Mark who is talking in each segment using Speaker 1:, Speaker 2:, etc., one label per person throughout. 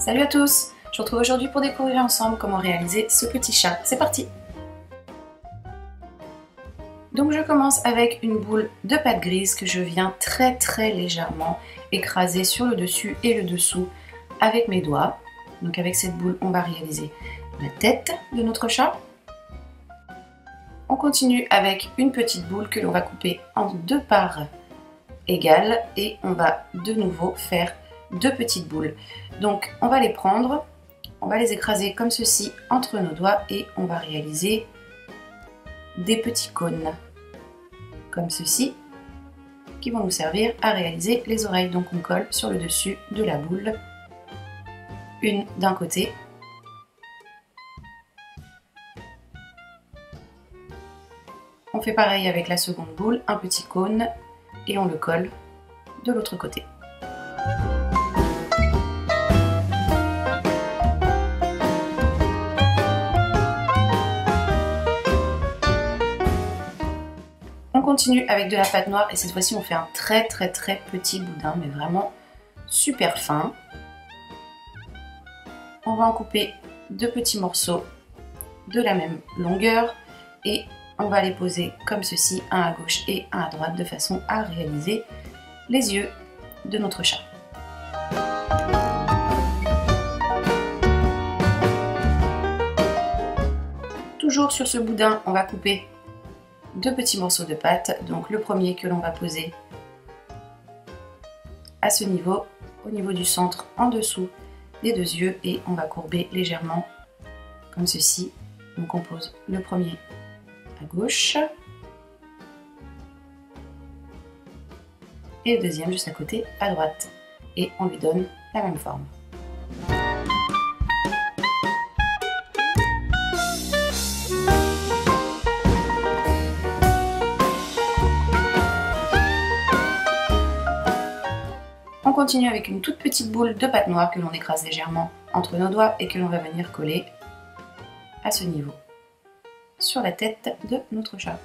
Speaker 1: Salut à tous! Je vous retrouve aujourd'hui pour découvrir ensemble comment réaliser ce petit chat. C'est parti! Donc je commence avec une boule de pâte grise que je viens très légèrement écraser sur le dessus et le dessous avec mes doigts. Donc avec cette boule, on va réaliser la tête de notre chat. On continue avec une petite boule que l'on va couper en deux parts égales et on va de nouveau faire deux petites boules. Donc on va les prendre, on va les écraser comme ceci entre nos doigts et on va réaliser des petits cônes comme ceci qui vont nous servir à réaliser les oreilles. Donc on colle sur le dessus de la boule, une d'un côté, on fait pareil avec la seconde boule, un petit cône et on le colle de l'autre côté. On continue avec de la pâte noire et cette fois-ci on fait un très petit boudin, mais vraiment super fin. On va en couper deux petits morceaux de la même longueur et on va les poser comme ceci, un à gauche et un à droite, de façon à réaliser les yeux de notre chat. Toujours sur ce boudin, on va couper deux petits morceaux de pâte. Donc le premier que l'on va poser à ce niveau, au niveau du centre, en dessous des deux yeux, et on va courber légèrement comme ceci. Donc on pose le premier à gauche et le deuxième juste à côté à droite, et on lui donne la même forme. On continue avec une toute petite boule de pâte noire que l'on écrase légèrement entre nos doigts et que l'on va venir coller à ce niveau sur la tête de notre chat.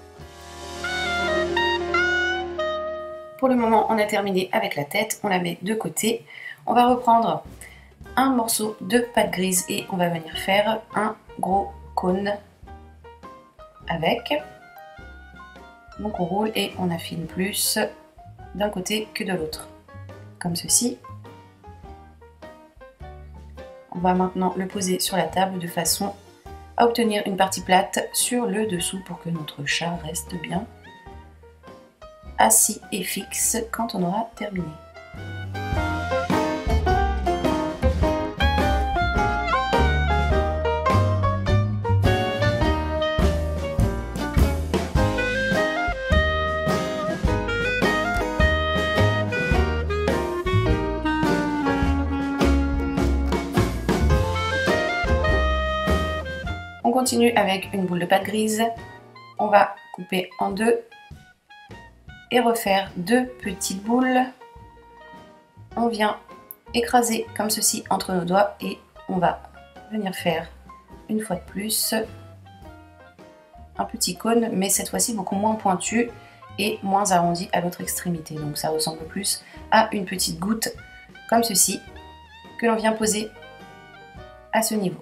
Speaker 1: Pour le moment, on a terminé avec la tête, on la met de côté. On va reprendre un morceau de pâte grise et on va venir faire un gros cône avec. Donc on roule et on affine plus d'un côté que de l'autre, comme ceci. On va maintenant le poser sur la table de façon à obtenir une partie plate sur le dessous pour que notre chat reste bien assis et fixe quand on aura terminé. On continue avec une boule de pâte grise, on va couper en deux et refaire deux petites boules. On vient écraser comme ceci entre nos doigts et on va venir faire une fois de plus un petit cône, mais cette fois-ci beaucoup moins pointu et moins arrondi à l'autre extrémité. Donc ça ressemble plus à une petite goutte comme ceci que l'on vient poser à ce niveau.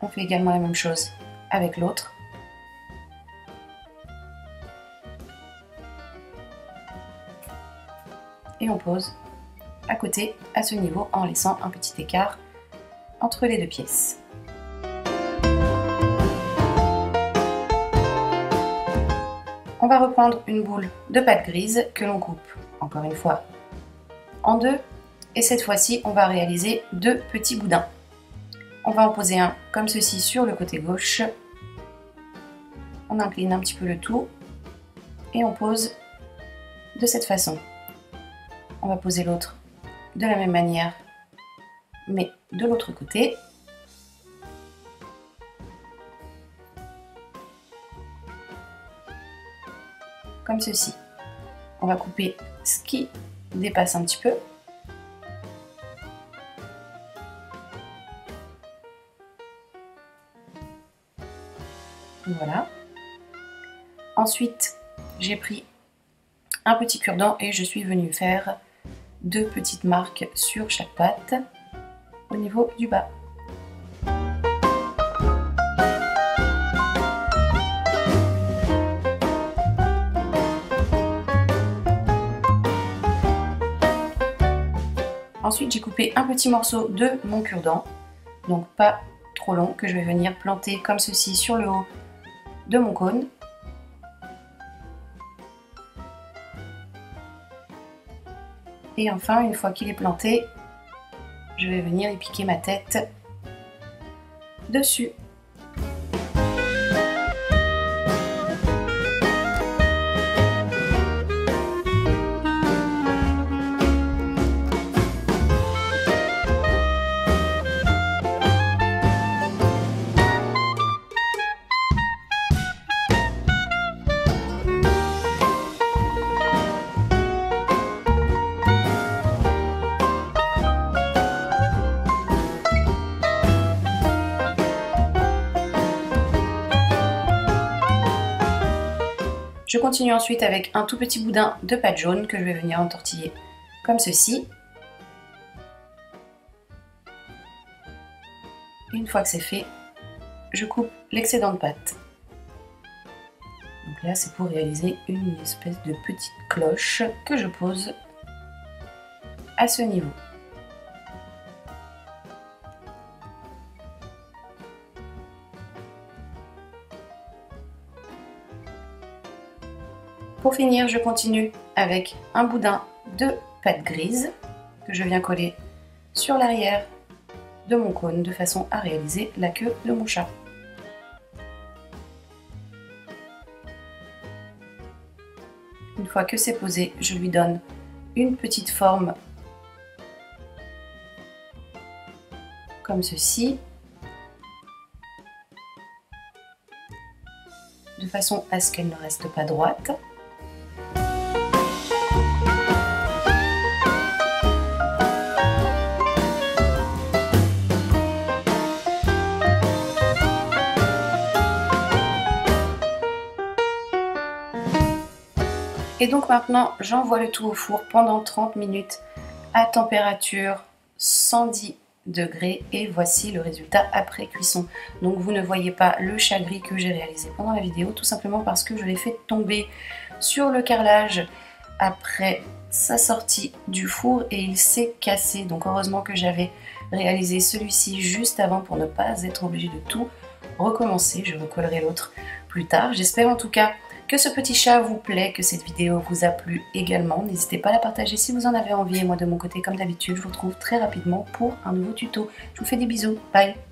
Speaker 1: On fait également la même chose avec l'autre. Et on pose à côté, à ce niveau, en laissant un petit écart entre les deux pièces. On va reprendre une boule de pâte grise que l'on coupe, encore une fois, en deux. Et cette fois-ci, on va réaliser deux petits boudins. On va en poser un comme ceci sur le côté gauche. On incline un petit peu le tout et on pose de cette façon. On va poser l'autre de la même manière, mais de l'autre côté. Comme ceci. On va couper ce qui dépasse un petit peu. Voilà. Ensuite, j'ai pris un petit cure-dent et je suis venue faire 2 petites marques sur chaque patte au niveau du bas. Ensuite, j'ai coupé un petit morceau de mon cure-dent, donc pas trop long, que je vais venir planter comme ceci sur le haut de mon cône. Et enfin, une fois qu'il est planté, je vais venir y piquer ma tête dessus. Je continue ensuite avec un tout petit boudin de pâte jaune que je vais venir entortiller comme ceci. Une fois que c'est fait, je coupe l'excédent de pâte. Donc là, c'est pour réaliser une espèce de petite cloche que je pose à ce niveau. Pour finir, je continue avec un boudin de pâte grise que je viens coller sur l'arrière de mon cône de façon à réaliser la queue de mon chat. Une fois que c'est posé, je lui donne une petite forme comme ceci, de façon à ce qu'elle ne reste pas droite. Et donc maintenant, j'envoie le tout au four pendant 30 minutes à température 110 degrés et voici le résultat après cuisson. Donc vous ne voyez pas le chat gris que j'ai réalisé pendant la vidéo, tout simplement parce que je l'ai fait tomber sur le carrelage après sa sortie du four et il s'est cassé. Donc heureusement que j'avais réalisé celui-ci juste avant pour ne pas être obligée de tout recommencer. Je recollerai l'autre plus tard. J'espère en tout cas que ce petit chat vous plaît, que cette vidéo vous a plu également. N'hésitez pas à la partager si vous en avez envie. Et moi de mon côté, comme d'habitude, je vous retrouve très rapidement pour un nouveau tuto. Je vous fais des bisous. Bye!